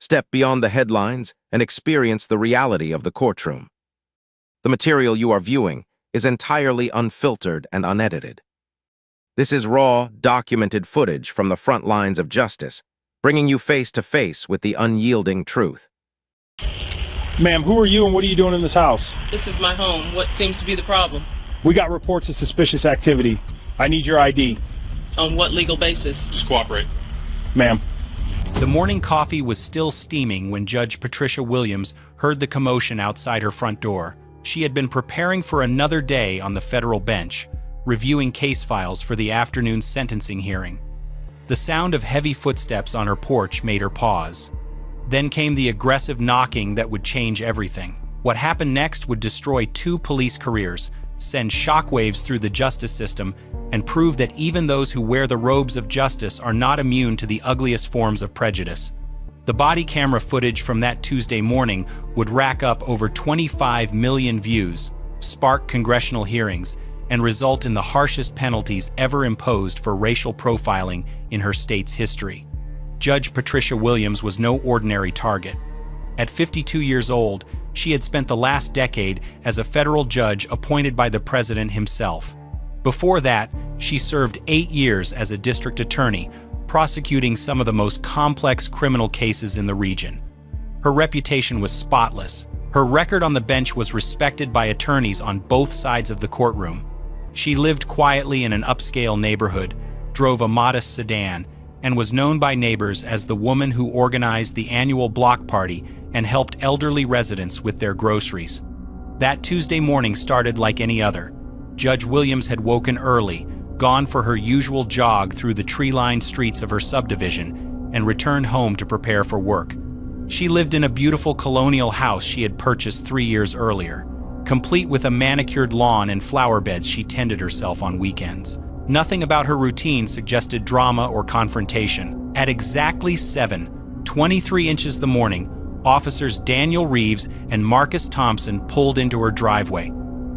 Step beyond the headlines and experience the reality of the courtroom. The material you are viewing is entirely unfiltered and unedited. This is raw, documented footage from the front lines of justice, bringing you face to face with the unyielding truth. Ma'am, who are you and what are you doing in this house? This is my home. What seems to be the problem? We got reports of suspicious activity. I need your ID. On what legal basis? Just cooperate. Ma'am. The morning coffee was still steaming when Judge Patricia Williams heard the commotion outside her front door. She had been preparing for another day on the federal bench, reviewing case files for the afternoon sentencing hearing. The sound of heavy footsteps on her porch made her pause. Then came the aggressive knocking that would change everything. What happened next would destroy 2 police careers, send shockwaves through the justice system, and prove that even those who wear the robes of justice are not immune to the ugliest forms of prejudice. The body camera footage from that Tuesday morning would rack up over 25 million views, spark congressional hearings, and result in the harshest penalties ever imposed for racial profiling in her state's history. Judge Patricia Williams was no ordinary target. At 52 years old, she had spent the last decade as a federal judge appointed by the president himself. Before that, she served 8 years as a district attorney, prosecuting some of the most complex criminal cases in the region. Her reputation was spotless. Her record on the bench was respected by attorneys on both sides of the courtroom. She lived quietly in an upscale neighborhood, drove a modest sedan, and was known by neighbors as the woman who organized the annual block party and helped elderly residents with their groceries. That Tuesday morning started like any other. Judge Williams had woken early, gone for her usual jog through the tree-lined streets of her subdivision, and returned home to prepare for work. She lived in a beautiful colonial house she had purchased 3 years earlier, complete with a manicured lawn and flower beds she tended herself on weekends. Nothing about her routine suggested drama or confrontation. At exactly 7:23 inches the morning, officers Daniel Reeves and Marcus Thompson pulled into her driveway.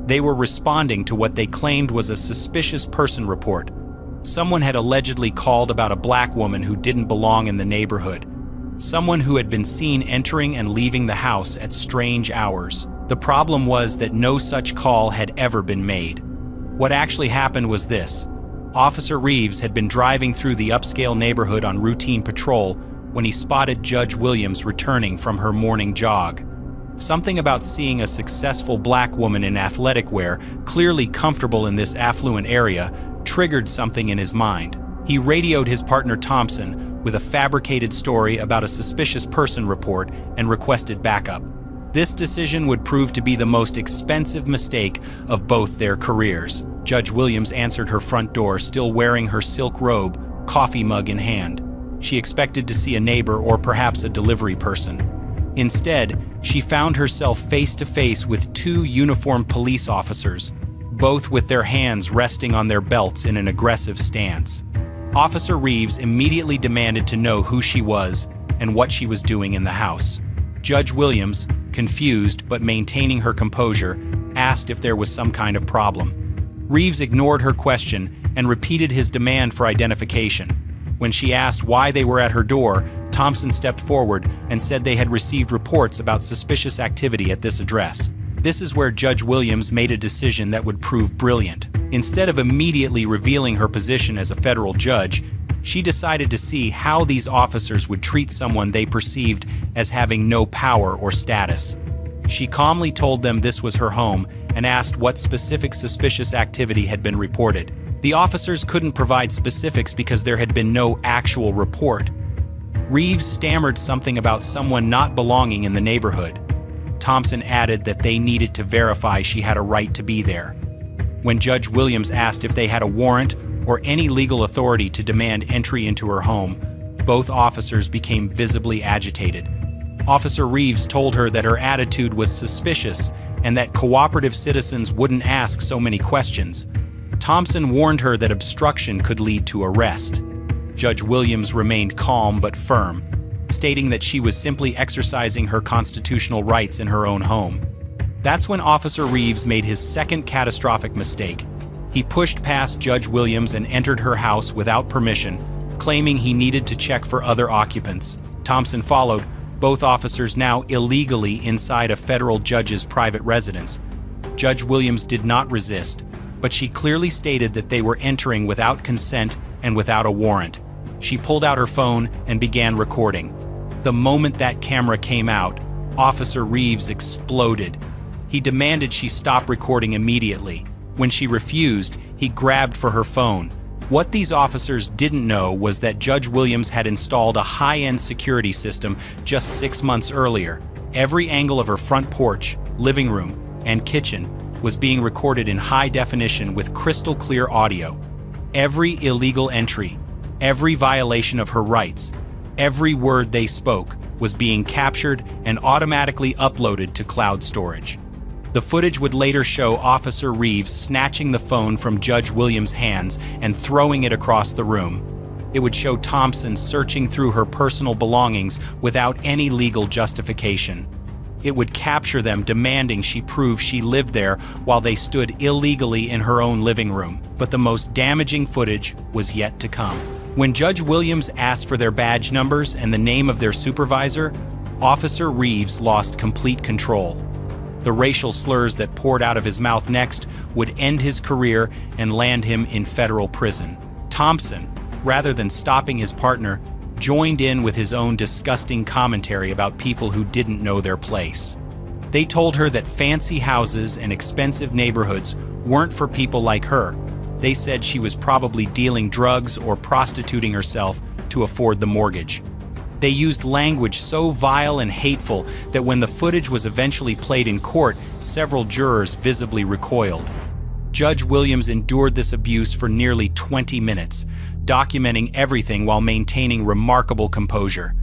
They were responding to what they claimed was a suspicious person report. Someone had allegedly called about a black woman who didn't belong in the neighborhood. Someone who had been seen entering and leaving the house at strange hours. The problem was that no such call had ever been made. What actually happened was this. Officer Reeves had been driving through the upscale neighborhood on routine patrol when he spotted Judge Williams returning from her morning jog. Something about seeing a successful black woman in athletic wear, clearly comfortable in this affluent area, triggered something in his mind. He radioed his partner Thompson with a fabricated story about a suspicious person report and requested backup. This decision would prove to be the most expensive mistake of both their careers. Judge Williams answered her front door, still wearing her silk robe, coffee mug in hand. She expected to see a neighbor or perhaps a delivery person. Instead, she found herself face to face with 2 uniformed police officers, both with their hands resting on their belts in an aggressive stance. Officer Reeves immediately demanded to know who she was and what she was doing in the house. Judge Williams, confused but maintaining her composure, asked if there was some kind of problem. Reeves ignored her question and repeated his demand for identification. When she asked why they were at her door, Thompson stepped forward and said they had received reports about suspicious activity at this address. This is where Judge Williams made a decision that would prove brilliant. Instead of immediately revealing her position as a federal judge, she decided to see how these officers would treat someone they perceived as having no power or status. She calmly told them this was her home and asked what specific suspicious activity had been reported. The officers couldn't provide specifics because there had been no actual report. Reeves stammered something about someone not belonging in the neighborhood. Thompson added that they needed to verify she had a right to be there. When Judge Williams asked if they had a warrant or any legal authority to demand entry into her home, both officers became visibly agitated. Officer Reeves told her that her attitude was suspicious and that cooperative citizens wouldn't ask so many questions. Thompson warned her that obstruction could lead to arrest. Judge Williams remained calm but firm, stating that she was simply exercising her constitutional rights in her own home. That's when Officer Reeves made his second catastrophic mistake. He pushed past Judge Williams and entered her house without permission, claiming he needed to check for other occupants. Thompson followed, both officers now illegally inside a federal judge's private residence. Judge Williams did not resist, but she clearly stated that they were entering without consent and without a warrant. She pulled out her phone and began recording. The moment that camera came out, Officer Reeves exploded. He demanded she stop recording immediately. When she refused, he grabbed for her phone. What these officers didn't know was that Judge Williams had installed a high-end security system just 6 months earlier. Every angle of her front porch, living room, and kitchen was being recorded in high definition with crystal clear audio. Every illegal entry, every violation of her rights, every word they spoke was being captured and automatically uploaded to cloud storage. The footage would later show Officer Reeves snatching the phone from Judge Williams' hands and throwing it across the room. It would show Thompson searching through her personal belongings without any legal justification. It would capture them demanding she prove she lived there while they stood illegally in her own living room. But the most damaging footage was yet to come. When Judge Williams asked for their badge numbers and the name of their supervisor, Officer Reeves lost complete control. The racial slurs that poured out of his mouth next would end his career and land him in federal prison. Thompson, rather than stopping his partner, joined in with his own disgusting commentary about people who didn't know their place. They told her that fancy houses and expensive neighborhoods weren't for people like her. They said she was probably dealing drugs or prostituting herself to afford the mortgage. They used language so vile and hateful that when the footage was eventually played in court, several jurors visibly recoiled. Judge Williams endured this abuse for nearly 20 minutes, documenting everything while maintaining remarkable composure.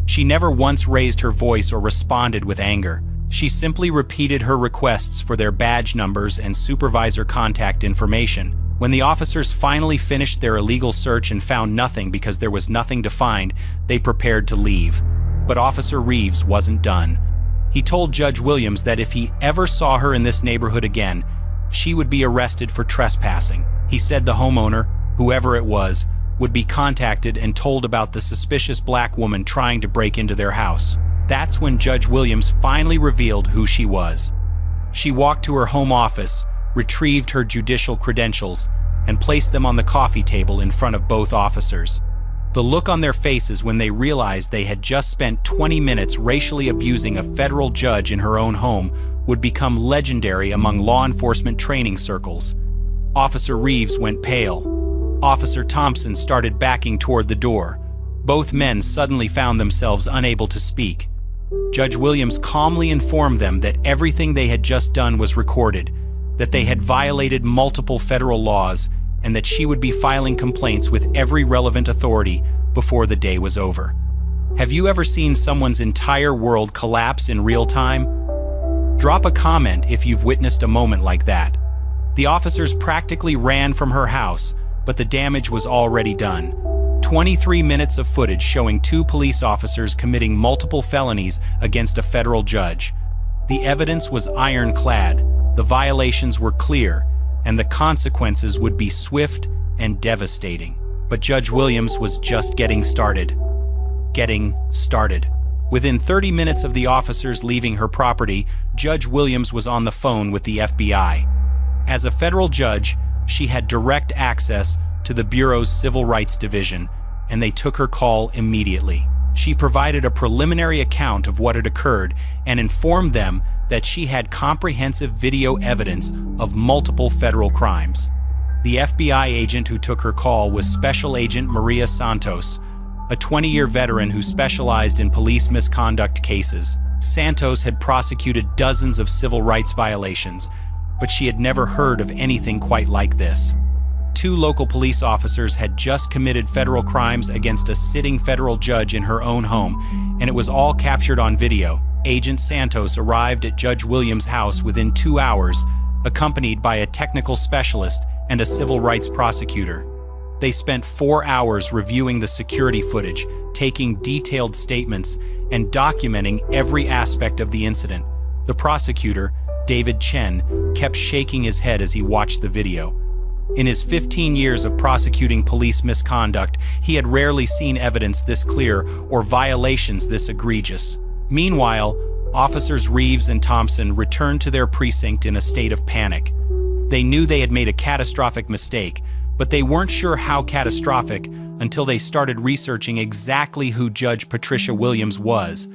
She never once raised her voice or responded with anger. She simply repeated her requests for their badge numbers and supervisor contact information. When the officers finally finished their illegal search and found nothing because there was nothing to find, they prepared to leave. But Officer Reeves wasn't done. He told Judge Williams that if he ever saw her in this neighborhood again, she would be arrested for trespassing. He said the homeowner, whoever it was, would be contacted and told about the suspicious black woman trying to break into their house. That's when Judge Williams finally revealed who she was. She walked to her home office, retrieved her judicial credentials, and placed them on the coffee table in front of both officers. The look on their faces when they realized they had just spent 20 minutes racially abusing a federal judge in her own home would become legendary among law enforcement training circles. Officer Reeves went pale. Officer Thompson started backing toward the door. Both men suddenly found themselves unable to speak. Judge Williams calmly informed them that everything they had just done was recorded, that they had violated multiple federal laws, and that she would be filing complaints with every relevant authority before the day was over. Have you ever seen someone's entire world collapse in real time? Drop a comment if you've witnessed a moment like that. The officers practically ran from her house, but the damage was already done. 23 minutes of footage showing 2 police officers committing multiple felonies against a federal judge. The evidence was ironclad. The violations were clear, and the consequences would be swift and devastating. But Judge Williams was just getting started. Within 30 minutes of the officers leaving her property, Judge Williams was on the phone with the FBI. As a federal judge, she had direct access to the Bureau's Civil Rights Division, and they took her call immediately. She provided a preliminary account of what had occurred and informed them that she had comprehensive video evidence of multiple federal crimes. The FBI agent who took her call was Special Agent Maria Santos, a 20-year veteran who specialized in police misconduct cases. Santos had prosecuted dozens of civil rights violations, but she had never heard of anything quite like this. 2 local police officers had just committed federal crimes against a sitting federal judge in her own home, and it was all captured on video. Agent Santos arrived at Judge Williams' house within 2 hours, accompanied by a technical specialist and a civil rights prosecutor. They spent 4 hours reviewing the security footage, taking detailed statements, and documenting every aspect of the incident. The prosecutor, David Chen, kept shaking his head as he watched the video. In his 15 years of prosecuting police misconduct, he had rarely seen evidence this clear or violations this egregious. Meanwhile, Officers Reeves and Thompson returned to their precinct in a state of panic. They knew they had made a catastrophic mistake, but they weren't sure how catastrophic until they started researching exactly who Judge Patricia Williams was.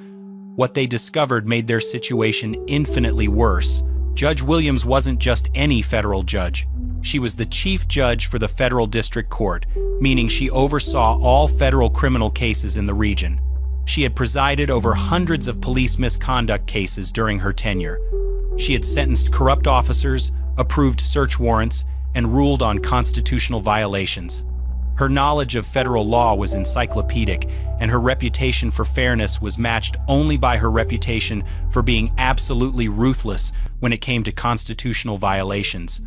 What they discovered made their situation infinitely worse. Judge Williams wasn't just any federal judge. She was the chief judge for the federal district court, meaning she oversaw all federal criminal cases in the region. She had presided over hundreds of police misconduct cases during her tenure. She had sentenced corrupt officers, approved search warrants, and ruled on constitutional violations. Her knowledge of federal law was encyclopedic, and her reputation for fairness was matched only by her reputation for being absolutely ruthless when it came to constitutional violations.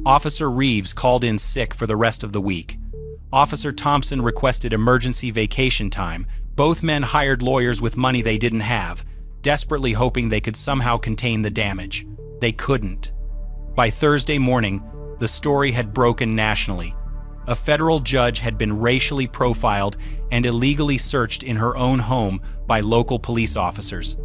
Officer Reeves called in sick for the rest of the week. Officer Thompson requested emergency vacation time. Both men hired lawyers with money they didn't have, desperately hoping they could somehow contain the damage. They couldn't. By Thursday morning, the story had broken nationally. A federal judge had been racially profiled and illegally searched in her own home by local police officers.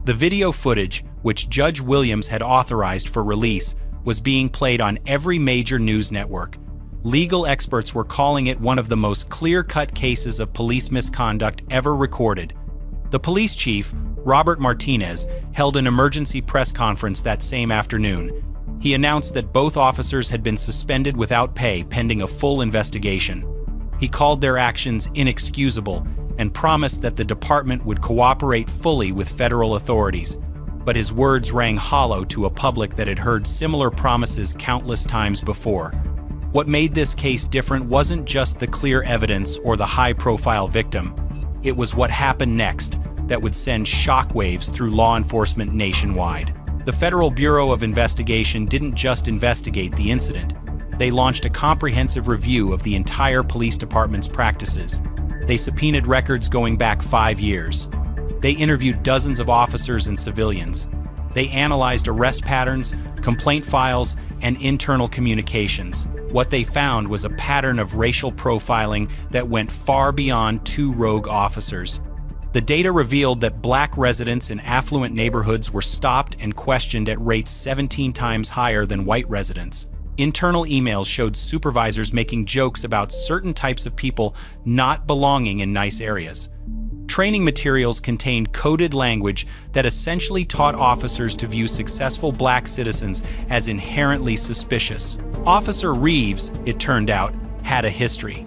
The video footage, which Judge Williams had authorized for release, was being played on every major news network. Legal experts were calling it one of the most clear-cut cases of police misconduct ever recorded. The police chief, Robert Martinez, held an emergency press conference that same afternoon. He announced that both officers had been suspended without pay pending a full investigation. He called their actions inexcusable and promised that the department would cooperate fully with federal authorities. But his words rang hollow to a public that had heard similar promises countless times before. What made this case different wasn't just the clear evidence or the high-profile victim. It was what happened next that would send shockwaves through law enforcement nationwide. The Federal Bureau of Investigation didn't just investigate the incident. They launched a comprehensive review of the entire police department's practices. They subpoenaed records going back 5 years. They interviewed dozens of officers and civilians. They analyzed arrest patterns, complaint files, and internal communications. What they found was a pattern of racial profiling that went far beyond 2 rogue officers. The data revealed that black residents in affluent neighborhoods were stopped and questioned at rates 17 times higher than white residents. Internal emails showed supervisors making jokes about certain types of people not belonging in nice areas. Training materials contained coded language that essentially taught officers to view successful black citizens as inherently suspicious. Officer Reeves, it turned out, had a history.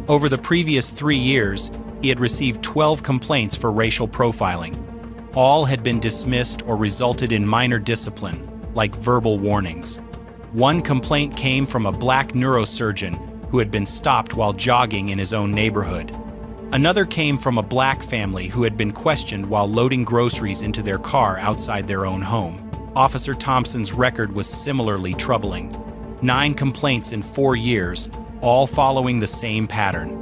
Over the previous 3 years, he had received 12 complaints for racial profiling. All had been dismissed or resulted in minor discipline, like verbal warnings. One complaint came from a black neurosurgeon who had been stopped while jogging in his own neighborhood. Another came from a black family who had been questioned while loading groceries into their car outside their own home. Officer Thompson's record was similarly troubling. 9 complaints in 4 years, all following the same pattern.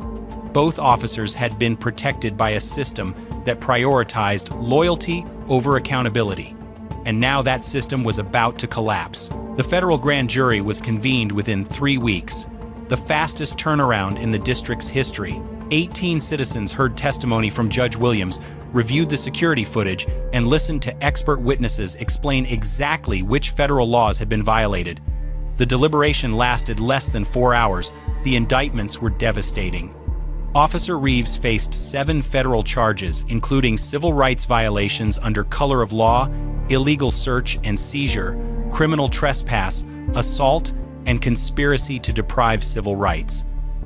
Both officers had been protected by a system that prioritized loyalty over accountability. And now that system was about to collapse. The federal grand jury was convened within 3 weeks, the fastest turnaround in the district's history. 18 citizens heard testimony from Judge Williams, reviewed the security footage, and listened to expert witnesses explain exactly which federal laws had been violated. The deliberation lasted less than 4 hours. The indictments were devastating. Officer Reeves faced 7 federal charges, including civil rights violations under color of law, illegal search and seizure, criminal trespass, assault, and conspiracy to deprive civil rights.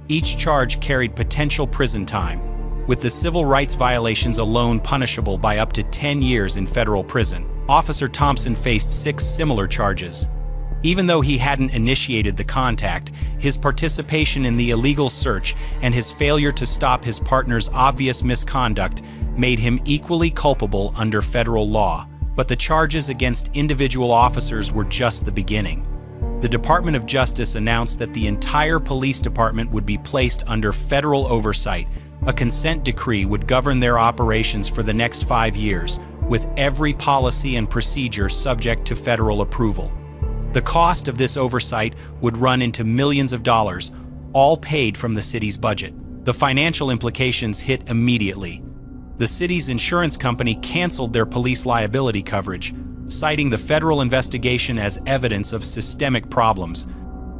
Each charge carried potential prison time, with the civil rights violations alone punishable by up to 10 years in federal prison. Officer Thompson faced 6 similar charges. Even though he hadn't initiated the contact, his participation in the illegal search and his failure to stop his partner's obvious misconduct made him equally culpable under federal law. But the charges against individual officers were just the beginning. The Department of Justice announced that the entire police department would be placed under federal oversight. A consent decree would govern their operations for the next 5 years, with every policy and procedure subject to federal approval. The cost of this oversight would run into millions of dollars, all paid from the city's budget. The financial implications hit immediately. The city's insurance company canceled their police liability coverage, citing the federal investigation as evidence of systemic problems.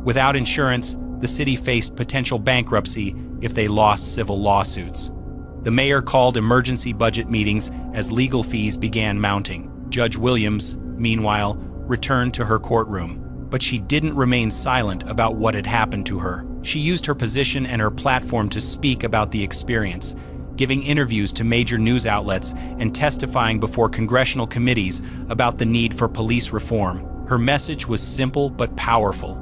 Without insurance, the city faced potential bankruptcy if they lost civil lawsuits. The mayor called emergency budget meetings as legal fees began mounting. Judge Williams, meanwhile, returned to her courtroom. But she didn't remain silent about what had happened to her. She used her position and her platform to speak about the experience, giving interviews to major news outlets and testifying before congressional committees about the need for police reform. Her message was simple but powerful.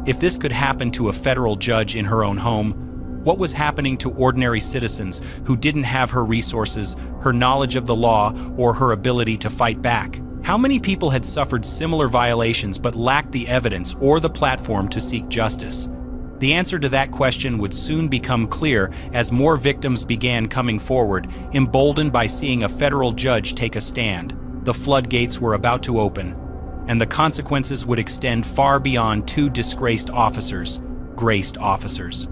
If this could happen to a federal judge in her own home, what was happening to ordinary citizens who didn't have her resources, her knowledge of the law, or her ability to fight back? How many people had suffered similar violations but lacked the evidence or the platform to seek justice? The answer to that question would soon become clear as more victims began coming forward, emboldened by seeing a federal judge take a stand. The floodgates were about to open, and the consequences would extend far beyond two disgraced officers, graced officers.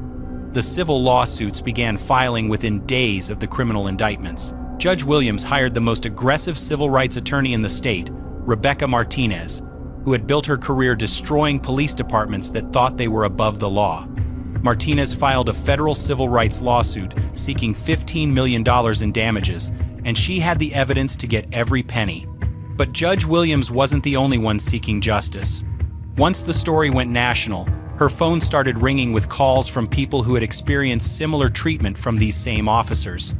The civil lawsuits began filing within days of the criminal indictments. Judge Williams hired the most aggressive civil rights attorney in the state, Rebecca Martinez, who had built her career destroying police departments that thought they were above the law. Martinez filed a federal civil rights lawsuit seeking $15 million in damages, and she had the evidence to get every penny. But Judge Williams wasn't the only one seeking justice. Once the story went national, her phone started ringing with calls from people who had experienced similar treatment from these same officers.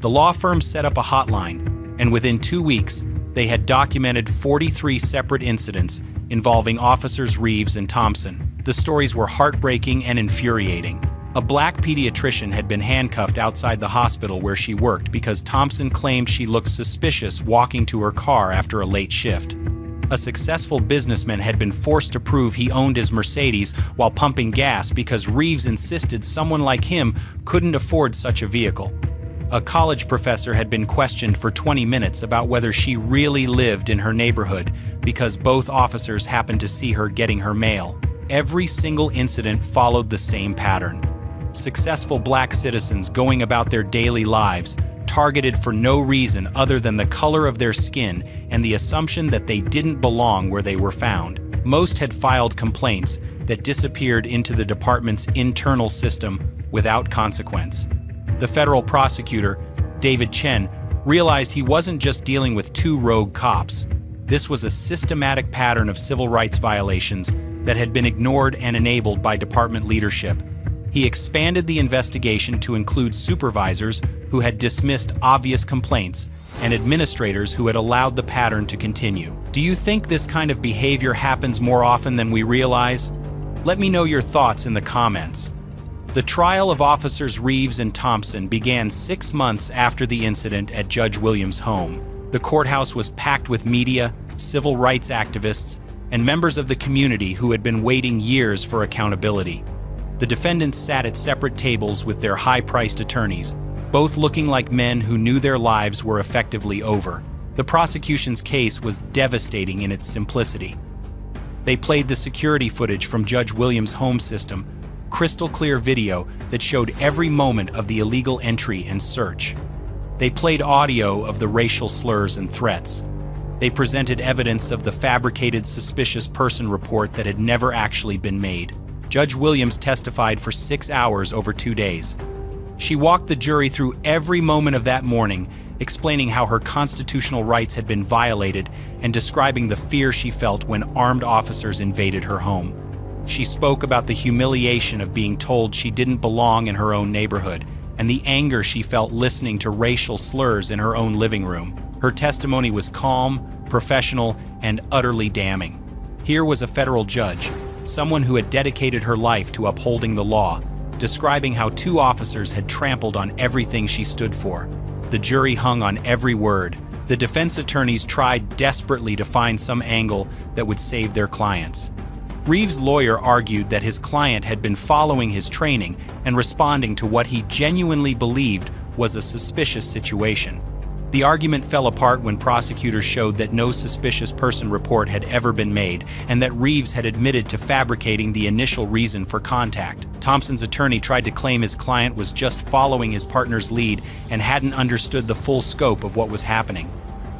The law firm set up a hotline, and within 2 weeks, they had documented 43 separate incidents involving officers Reeves and Thompson. The stories were heartbreaking and infuriating. A black pediatrician had been handcuffed outside the hospital where she worked because Thompson claimed she looked suspicious walking to her car after a late shift. A successful businessman had been forced to prove he owned his Mercedes while pumping gas because Reeves insisted someone like him couldn't afford such a vehicle. A college professor had been questioned for 20 minutes about whether she really lived in her neighborhood because both officers happened to see her getting her mail. Every single incident followed the same pattern. Successful black citizens going about their daily lives, targeted for no reason other than the color of their skin and the assumption that they didn't belong where they were found. Most had filed complaints that disappeared into the department's internal system without consequence. The federal prosecutor, David Chen, realized he wasn't just dealing with two rogue cops. This was a systematic pattern of civil rights violations that had been ignored and enabled by department leadership. He expanded the investigation to include supervisors who had dismissed obvious complaints and administrators who had allowed the pattern to continue. Do you think this kind of behavior happens more often than we realize? Let me know your thoughts in the comments. The trial of officers Reeves and Thompson began 6 months after the incident at Judge Williams' home. The courthouse was packed with media, civil rights activists, and members of the community who had been waiting years for accountability. The defendants sat at separate tables with their high-priced attorneys, both looking like men who knew their lives were effectively over. The prosecution's case was devastating in its simplicity. They played the security footage from Judge Williams' home system, crystal clear video that showed every moment of the illegal entry and search. They played audio of the racial slurs and threats. They presented evidence of the fabricated suspicious person report that had never actually been made. Judge Williams testified for 6 hours over 2 days. She walked the jury through every moment of that morning, explaining how her constitutional rights had been violated and describing the fear she felt when armed officers invaded her home. She spoke about the humiliation of being told she didn't belong in her own neighborhood and the anger she felt listening to racial slurs in her own living room. Her testimony was calm, professional, and utterly damning. Here was a federal judge, someone who had dedicated her life to upholding the law, describing how 2 officers had trampled on everything she stood for. The jury hung on every word. The defense attorneys tried desperately to find some angle that would save their clients. Reeves' lawyer argued that his client had been following his training and responding to what he genuinely believed was a suspicious situation. The argument fell apart when prosecutors showed that no suspicious person report had ever been made and that Reeves had admitted to fabricating the initial reason for contact. Thompson's attorney tried to claim his client was just following his partner's lead and hadn't understood the full scope of what was happening.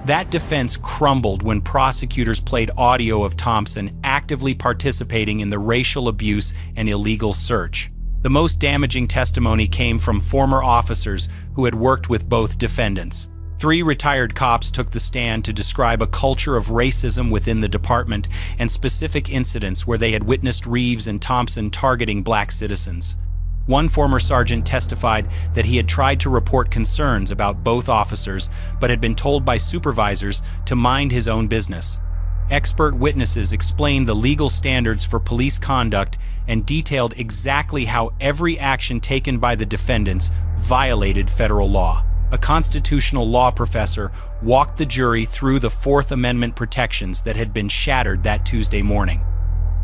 That defense crumbled when prosecutors played audio of Thompson actively participating in the racial abuse and illegal search. The most damaging testimony came from former officers who had worked with both defendants. 3 retired cops took the stand to describe a culture of racism within the department and specific incidents where they had witnessed Reeves and Thompson targeting black citizens. One former sergeant testified that he had tried to report concerns about both officers, but had been told by supervisors to mind his own business. Expert witnesses explained the legal standards for police conduct and detailed exactly how every action taken by the defendants violated federal law. A constitutional law professor walked the jury through the Fourth Amendment protections that had been shattered that Tuesday morning.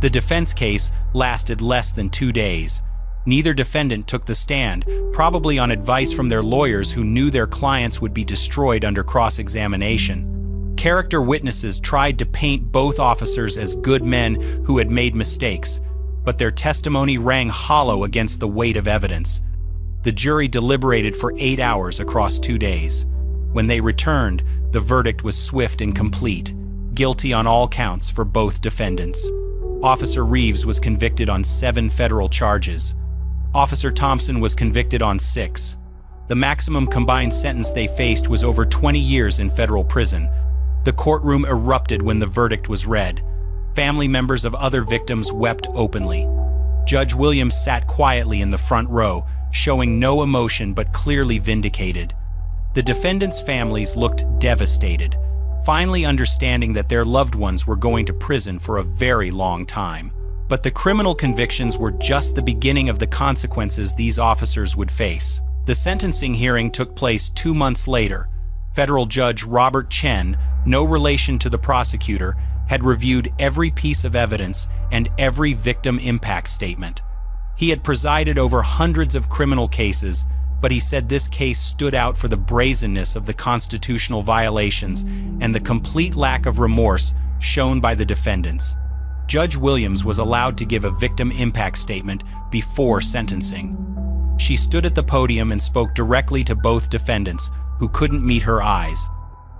The defense case lasted less than 2 days. Neither defendant took the stand, probably on advice from their lawyers who knew their clients would be destroyed under cross-examination. Character witnesses tried to paint both officers as good men who had made mistakes, but their testimony rang hollow against the weight of evidence. The jury deliberated for 8 hours across 2 days. When they returned, the verdict was swift and complete, guilty on all counts for both defendants. Officer Reeves was convicted on 7 federal charges. Officer Thompson was convicted on 6. The maximum combined sentence they faced was over 20 years in federal prison. The courtroom erupted when the verdict was read. Family members of other victims wept openly. Judge Williams sat quietly in the front row, showing no emotion but clearly vindicated. The defendants' families looked devastated, finally understanding that their loved ones were going to prison for a very long time. But the criminal convictions were just the beginning of the consequences these officers would face. The sentencing hearing took place 2 months later. Federal Judge Robert Chen, no relation to the prosecutor, had reviewed every piece of evidence and every victim impact statement. He had presided over hundreds of criminal cases, but he said this case stood out for the brazenness of the constitutional violations and the complete lack of remorse shown by the defendants. Judge Williams was allowed to give a victim impact statement before sentencing. She stood at the podium and spoke directly to both defendants, who couldn't meet her eyes.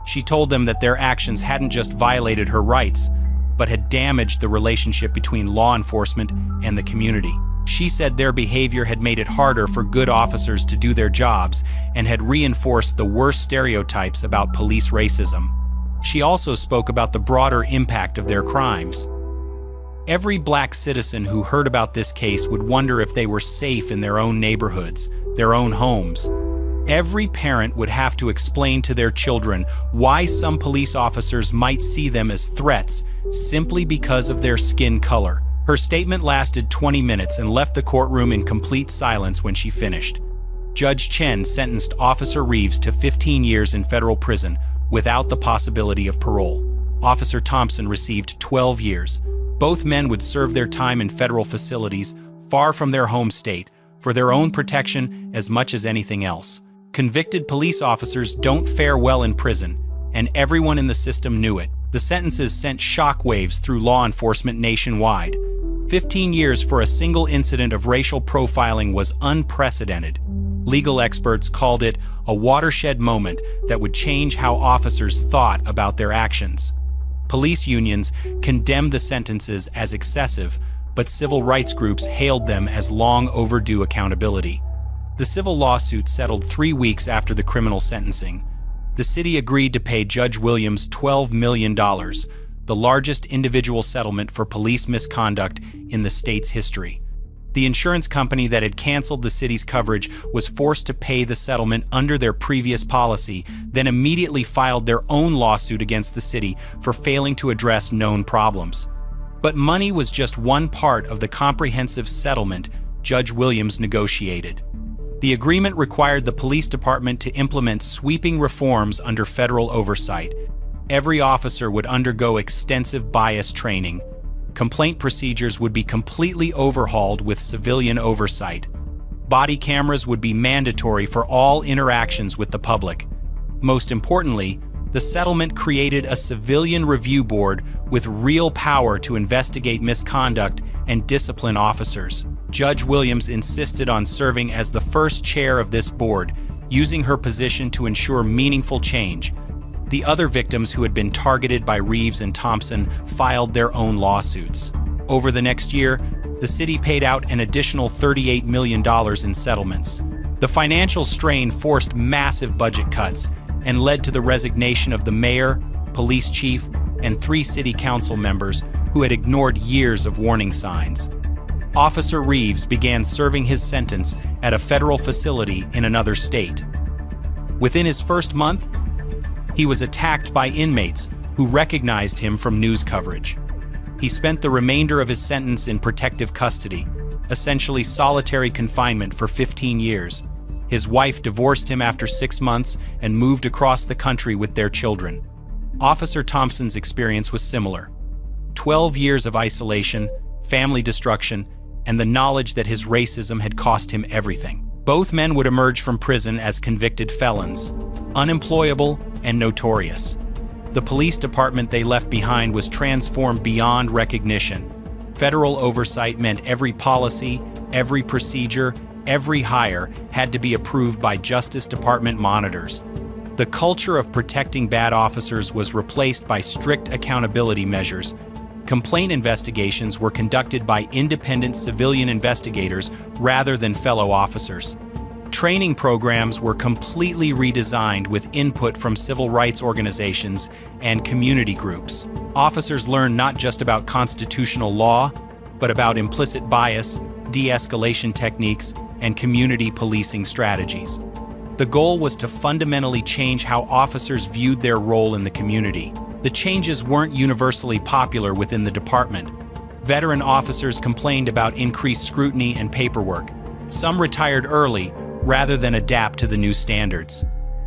She told them that their actions hadn't just violated her rights, but had damaged the relationship between law enforcement and the community. She said their behavior had made it harder for good officers to do their jobs and had reinforced the worst stereotypes about police racism. She also spoke about the broader impact of their crimes. Every black citizen who heard about this case would wonder if they were safe in their own neighborhoods, their own homes. Every parent would have to explain to their children why some police officers might see them as threats simply because of their skin color. Her statement lasted 20 minutes and left the courtroom in complete silence when she finished. Judge Chen sentenced Officer Reeves to 15 years in federal prison without the possibility of parole. Officer Thompson received 12 years. Both men would serve their time in federal facilities far from their home state for their own protection as much as anything else. Convicted police officers don't fare well in prison, and everyone in the system knew it. The sentences sent shockwaves through law enforcement nationwide. 15 years for a single incident of racial profiling was unprecedented. Legal experts called it a watershed moment that would change how officers thought about their actions. Police unions condemned the sentences as excessive, but civil rights groups hailed them as long overdue accountability. The civil lawsuit settled 3 weeks after the criminal sentencing. The city agreed to pay Judge Williams $12 million, the largest individual settlement for police misconduct in the state's history. The insurance company that had canceled the city's coverage was forced to pay the settlement under their previous policy, then immediately filed their own lawsuit against the city for failing to address known problems. But money was just one part of the comprehensive settlement Judge Williams negotiated. The agreement required the police department to implement sweeping reforms under federal oversight. Every officer would undergo extensive bias training. Complaint procedures would be completely overhauled with civilian oversight. Body cameras would be mandatory for all interactions with the public. Most importantly, the settlement created a civilian review board with real power to investigate misconduct and discipline officers. Judge Williams insisted on serving as the first chair of this board, using her position to ensure meaningful change. The other victims who had been targeted by Reeves and Thompson filed their own lawsuits. Over the next year, the city paid out an additional $38 million in settlements. The financial strain forced massive budget cuts and led to the resignation of the mayor, police chief, and 3 city council members who had ignored years of warning signs. Officer Reeves began serving his sentence at a federal facility in another state. Within his first month, he was attacked by inmates who recognized him from news coverage. He spent the remainder of his sentence in protective custody, essentially solitary confinement for 15 years. His wife divorced him after 6 months and moved across the country with their children. Officer Thompson's experience was similar. 12 years of isolation, family destruction, and the knowledge that his racism had cost him everything. Both men would emerge from prison as convicted felons, unemployable and notorious. The police department they left behind was transformed beyond recognition. Federal oversight meant every policy, every procedure, every hire had to be approved by Justice Department monitors. The culture of protecting bad officers was replaced by strict accountability measures. Complaint investigations were conducted by independent civilian investigators rather than fellow officers. Training programs were completely redesigned with input from civil rights organizations and community groups. Officers learned not just about constitutional law, but about implicit bias, de-escalation techniques, and community policing strategies. The goal was to fundamentally change how officers viewed their role in the community. The changes weren't universally popular within the department. Veteran officers complained about increased scrutiny and paperwork. Some retired early rather than adapt to the new standards.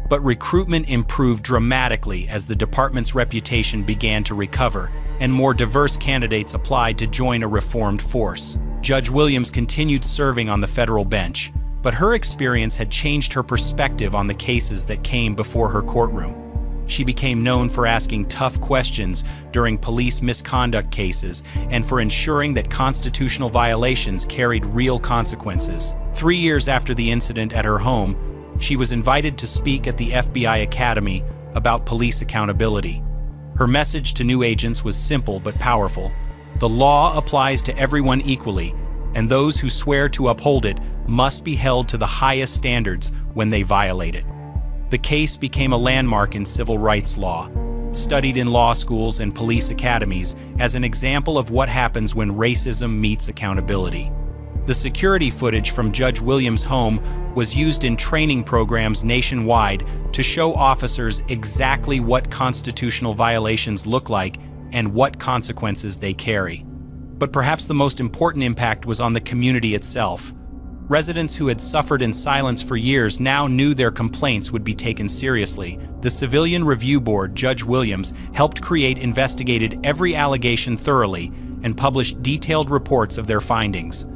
But recruitment improved dramatically as the department's reputation began to recover and more diverse candidates applied to join a reformed force. Judge Williams continued serving on the federal bench, but her experience had changed her perspective on the cases that came before her courtroom. She became known for asking tough questions during police misconduct cases and for ensuring that constitutional violations carried real consequences. 3 years after the incident at her home, she was invited to speak at the FBI Academy about police accountability. Her message to new agents was simple but powerful. The law applies to everyone equally, and those who swear to uphold it must be held to the highest standards when they violate it. The case became a landmark in civil rights law, studied in law schools and police academies as an example of what happens when racism meets accountability. The security footage from Judge Williams' home was used in training programs nationwide to show officers exactly what constitutional violations look like and what consequences they carry. But perhaps the most important impact was on the community itself. Residents who had suffered in silence for years now knew their complaints would be taken seriously. The Civilian Review Board, Judge Williams, helped create investigated every allegation thoroughly and published detailed reports of their findings.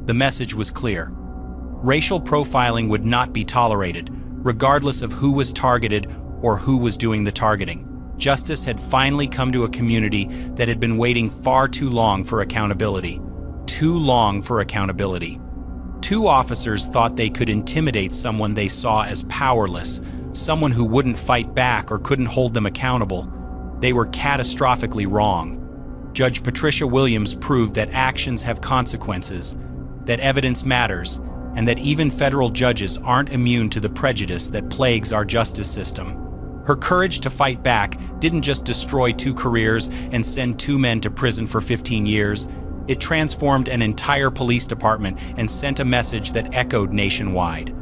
The message was clear. Racial profiling would not be tolerated, regardless of who was targeted or who was doing the targeting. Justice had finally come to a community that had been waiting far too long for accountability. Too long for accountability. 2 officers thought they could intimidate someone they saw as powerless, someone who wouldn't fight back or couldn't hold them accountable. They were catastrophically wrong. Judge Patricia Williams proved that actions have consequences, that evidence matters, and that even federal judges aren't immune to the prejudice that plagues our justice system. Her courage to fight back didn't just destroy 2 careers and send 2 men to prison for 15 years. It transformed an entire police department and sent a message that echoed nationwide.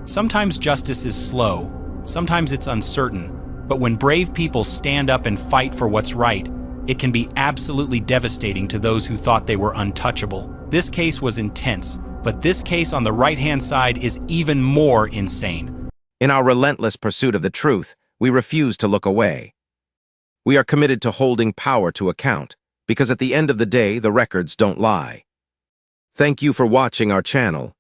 Sometimes justice is slow, sometimes it's uncertain, but when brave people stand up and fight for what's right, it can be absolutely devastating to those who thought they were untouchable. This case was intense, but this case on the right-hand side is even more insane. In our relentless pursuit of the truth, we refuse to look away. We are committed to holding power to account, because at the end of the day, the records don't lie. Thank you for watching our channel.